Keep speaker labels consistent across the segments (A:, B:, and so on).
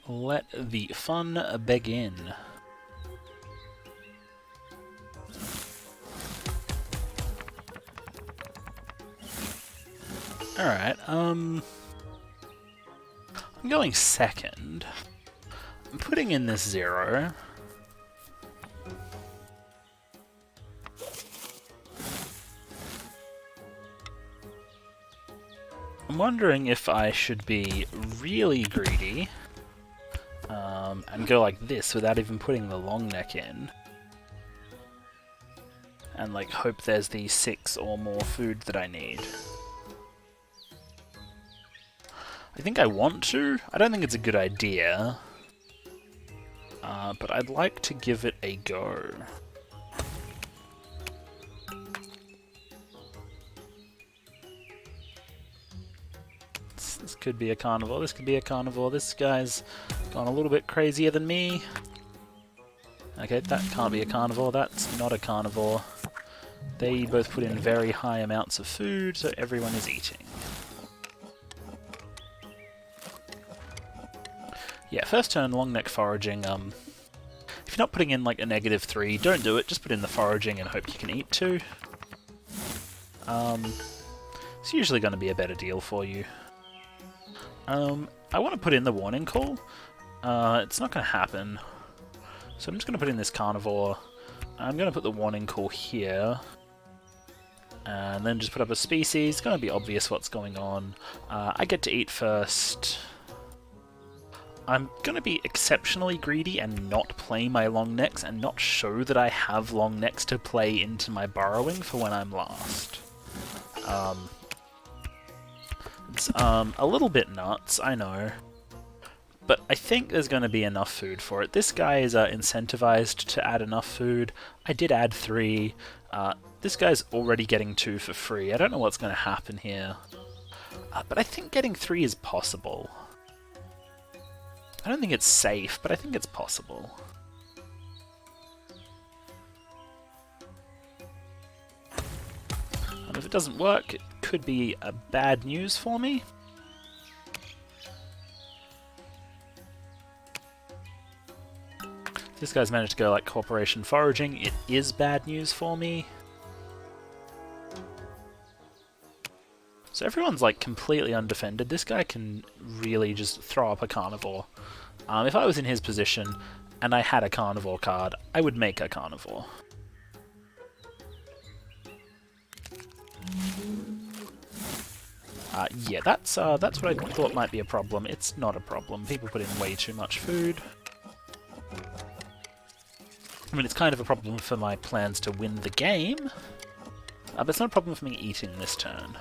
A: Let the fun begin. Alright, I'm going second. I'm putting in this 0. I'm wondering if I should be really greedy and go like this without even putting the long neck in. And like hope there's the 6 or more food that I need. I think I want to. I don't think it's a good idea. But I'd like to give it a go. This could be a carnivore, this could be a carnivore, this guy's gone a little bit crazier than me. Okay, that can't be a carnivore, that's not a carnivore. They both put in very high amounts of food, so everyone is eating. Yeah, first turn, long neck foraging. If you're not putting in like a -3, don't do it, just put in the foraging and hope you can eat too. It's usually going to be a better deal for you. I want to put in the warning call. It's not going to happen. So I'm just going to put in this carnivore. I'm going to put the warning call here. And then just put up a species. It's going to be obvious what's going on. I get to eat first. I'm going to be exceptionally greedy and not play my long necks and not show that I have long necks to play into my burrowing for when I'm last. It's a little bit nuts, I know. But I think there's going to be enough food for it. This guy is incentivized to add enough food. I did add 3. This guy's already getting 2 for free. I don't know what's going to happen here. But I think getting 3 is possible. I don't think it's safe, but I think it's possible. If it doesn't work, it could be bad news for me. If this guy's managed to go like corporation foraging, it is bad news for me. So everyone's like completely undefended. This guy can really just throw up a carnivore. If I was in his position and I had a carnivore card, I would make a carnivore. Yeah, that's what I thought might be a problem. It's not a problem. People put in way too much food. I mean, it's kind of a problem for my plans to win the game, but it's not a problem for me eating this turn.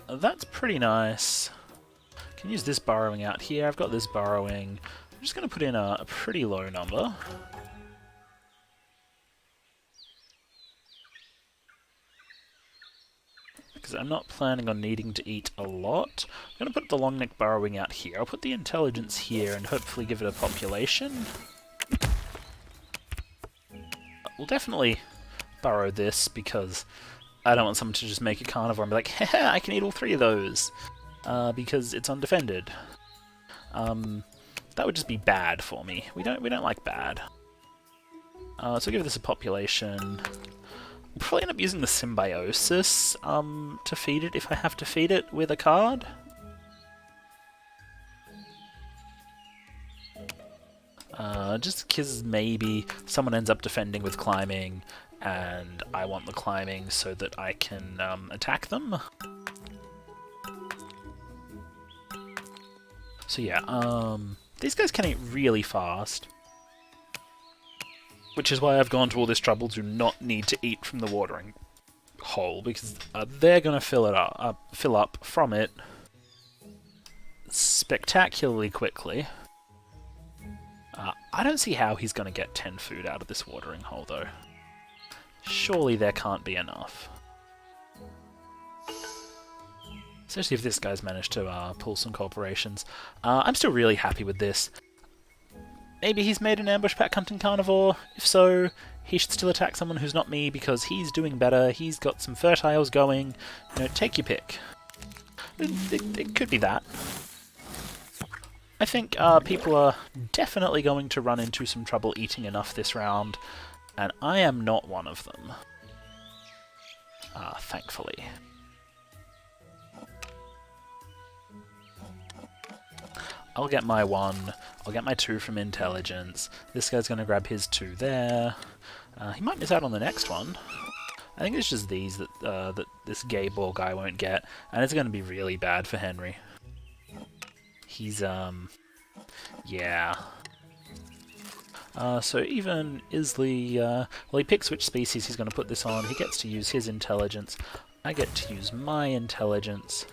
A: That's pretty nice. Can use this burrowing out here. I've got this burrowing. I'm just going to put in a pretty low number. Because I'm not planning on needing to eat a lot. I'm going to put the long neck burrowing out here. I'll put the intelligence here and hopefully give it a population. We'll definitely burrow this because I don't want someone to just make a carnivore and be like, haha, I can eat all 3 of those. Because it's undefended. That would just be bad for me. We don't like bad. So give this a population. I'll probably end up using the symbiosis to feed it if I have to feed it with a card. Just because maybe someone ends up defending with climbing, and I want the climbing so that I can attack them. So yeah, these guys can eat really fast, which is why I've gone to all this trouble to not need to eat from the watering hole, because they're going to fill up from it spectacularly quickly. I don't see how he's going to get 10 food out of this watering hole, though. Surely there can't be enough. Especially if this guy's managed to pull some corporations. I'm still really happy with this. Maybe he's made an ambush pack hunting carnivore. If so, he should still attack someone who's not me because he's doing better. He's got some fertiles going. You know, take your pick. It could be that. I think people are definitely going to run into some trouble eating enough this round, and I am not one of them. Thankfully. I'll get my 1, I'll get my 2 from intelligence. This guy's going to grab his 2 there. He might miss out on the next one. I think it's just these that this Gabor guy won't get, and it's going to be really bad for Henry. He's, yeah. So even Isley, well, he picks which species he's going to put this on. He gets to use his intelligence. I get to use my intelligence.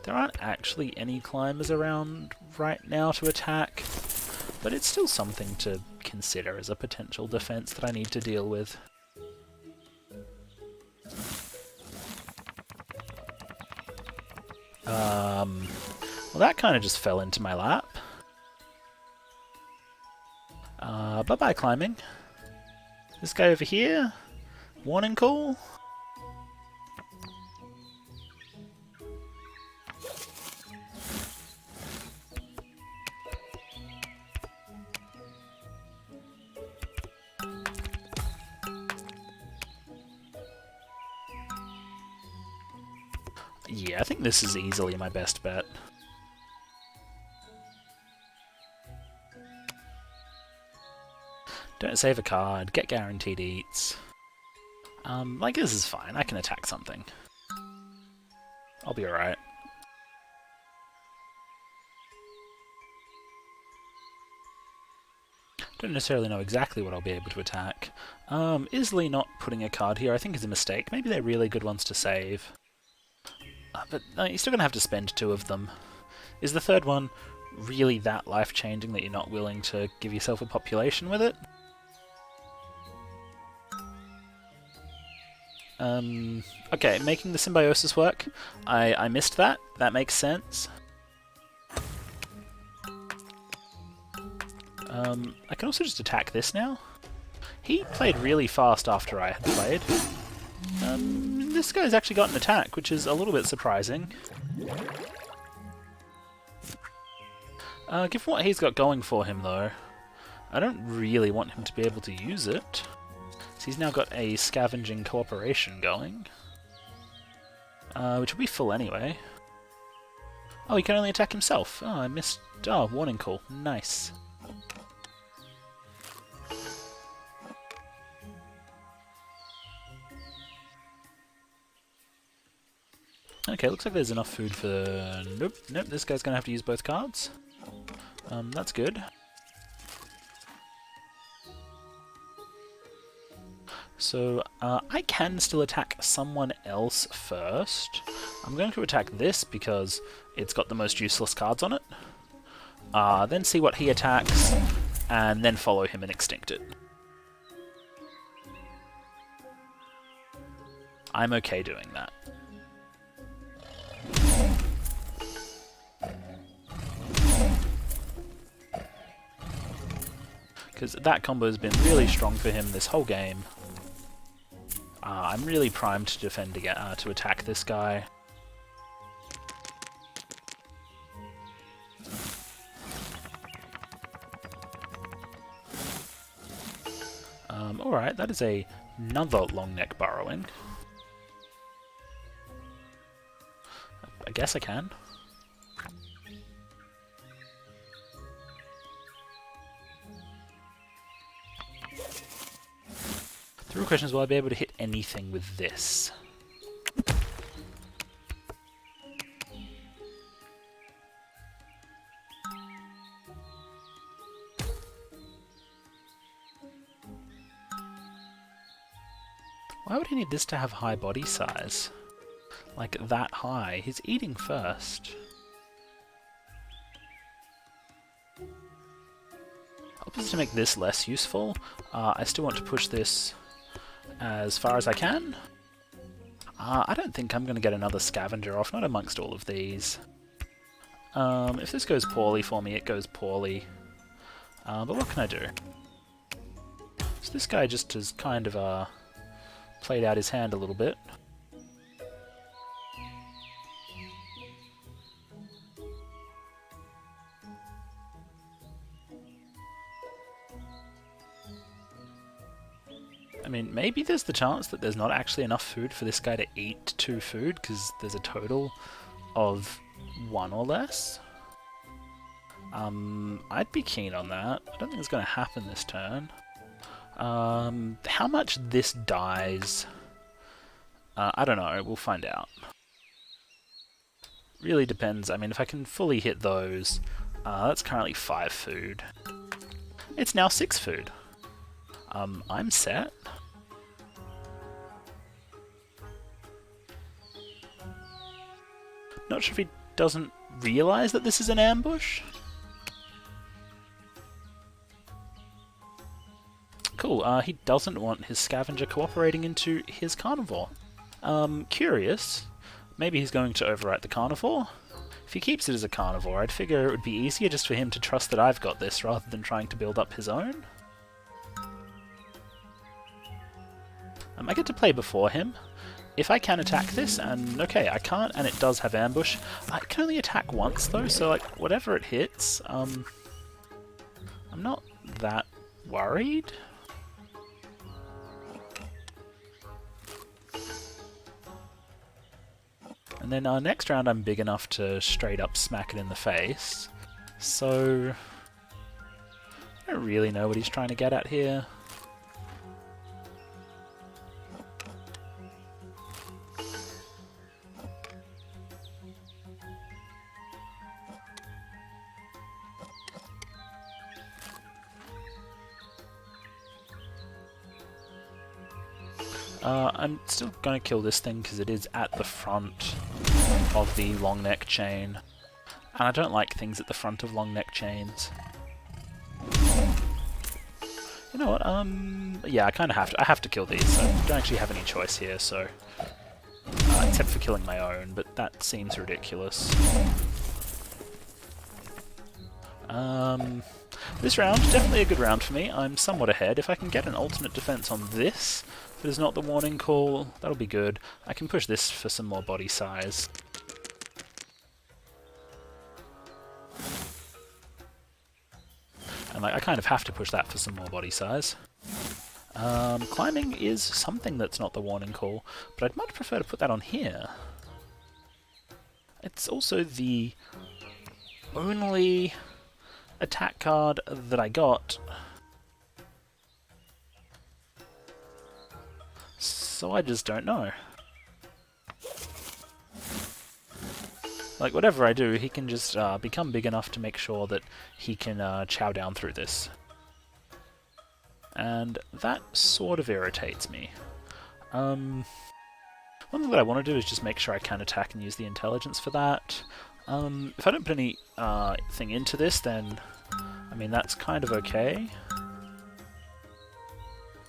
A: There aren't actually any climbers around right now to attack, but it's still something to consider as a potential defense that I need to deal with. Well, that kind of just fell into my lap. Bye-bye climbing. This guy over here? Warning call? Yeah, I think this is easily my best bet. Don't save a card, get guaranteed eats. Like this is fine, I can attack something. I'll be alright. Don't necessarily know exactly what I'll be able to attack. Isley not putting a card here I think is a mistake. Maybe they're really good ones to save. But you're still going to have to spend 2 of them. Is the third one really that life-changing that you're not willing to give yourself a population with it? Okay, making the symbiosis work. I missed that. That makes sense. I can also just attack this now. He played really fast after I had played. This guy's actually got an attack, which is a little bit surprising. Given what he's got going for him, though, I don't really want him to be able to use it. So he's now got a scavenging cooperation going, which will be full anyway. Oh, he can only attack himself. Oh, I missed... Oh, warning call. Nice. Okay, looks like there's enough food for... Nope, this guy's going to have to use both cards. That's good. So, I can still attack someone else first. I'm going to attack this because it's got the most useless cards on it. Then see what he attacks, and then follow him and extinct it. I'm okay doing that. Because that combo has been really strong for him this whole game. I'm really primed to defend again, to attack this guy. Alright, that is another long neck burrowing. I guess I can. The real question is, will I be able to hit anything with this? Why would he need this to have high body size? Like that high? He's eating first. To make this less useful, I still want to push this as far as I can. I don't think I'm going to get another scavenger off, not amongst all of these. If this goes poorly for me, it goes poorly. But what can I do? So this guy just has kind of played out his hand a little bit. I mean, maybe there's the chance that there's not actually enough food for this guy to eat 2 food, because there's a total of 1 or less. I'd be keen on that. I don't think it's going to happen this turn. How much this dies? I don't know, we'll find out. Really depends. I mean, if I can fully hit those, that's currently 5 food. It's now 6 food. I'm set. Not sure if he doesn't realize that this is an ambush. Cool, he doesn't want his scavenger cooperating into his carnivore. Curious. Maybe he's going to overwrite the carnivore? If he keeps it as a carnivore, I'd figure it would be easier just for him to trust that I've got this rather than trying to build up his own. I get to play before him. If I can attack this, and okay, I can't, and it does have ambush. I can only attack once though, so like whatever it hits, I'm not that worried. And then next round I'm big enough to straight up smack it in the face. So I don't really know what he's trying to get at here. I'm still going to kill this thing because it is at the front of the long neck chain. And I don't like things at the front of long neck chains. You know what, yeah, I kind of have to. I have to kill these, so I don't actually have any choice here, so... except for killing my own, but that seems ridiculous. This round, definitely a good round for me. I'm somewhat ahead. If I can get an alternate defense on this, if it is not the warning call, that'll be good. I can push this for some more body size. And like, I kind of have to push that for some more body size. Climbing is something that's not the warning call, but I'd much prefer to put that on here. It's also the only attack card that I got, so I just don't know. Like, whatever I do, he can just become big enough to make sure that he can chow down through this. And that sort of irritates me. One thing that I want to do is just make sure I can attack and use the intelligence for that. If I don't put any thing into this, then, I mean, that's kind of okay.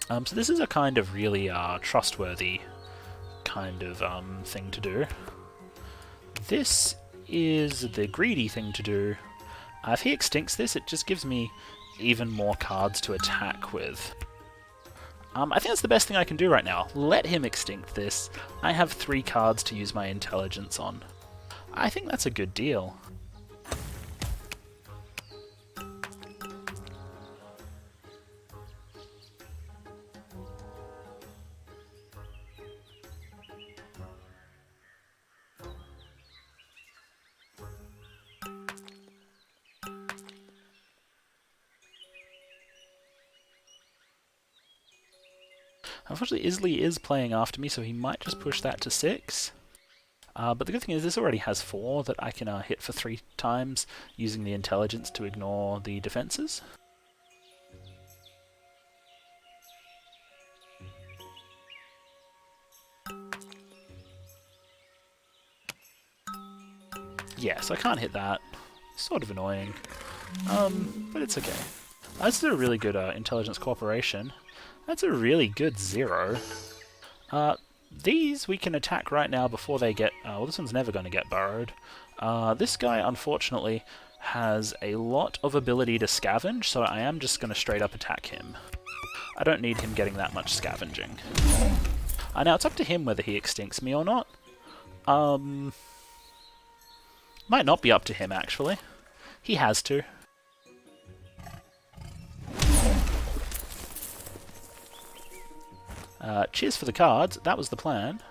A: So this is a kind of really trustworthy kind of thing to do. This is the greedy thing to do. If he extincts this, it just gives me even more cards to attack with. I think that's the best thing I can do right now. Let him extinct this. I have 3 cards to use my intelligence on. I think that's a good deal. Unfortunately, Isley is playing after me, so he might just push that to 6. But the good thing is this already has 4 that I can hit for 3 times using the intelligence to ignore the defenses. Yeah, so I can't hit that. Sort of annoying. But it's okay. That's a really good intelligence cooperation. That's a really good 0. These we can attack right now before they get... well, this one's never going to get burrowed. This guy, unfortunately, has a lot of ability to scavenge, so I am just going to straight up attack him. I don't need him getting that much scavenging. Now it's up to him whether he extincts me or not. Might not be up to him, actually. He has to. Cheers for the cards. That was the plan.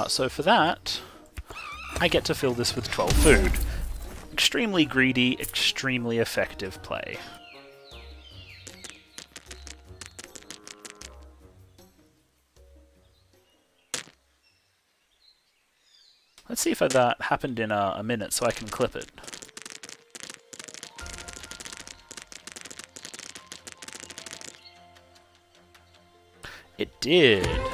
A: So for that, I get to fill this with 12 food. Extremely greedy, extremely effective play. Let's see if that happened in a minute so I can clip it. It did.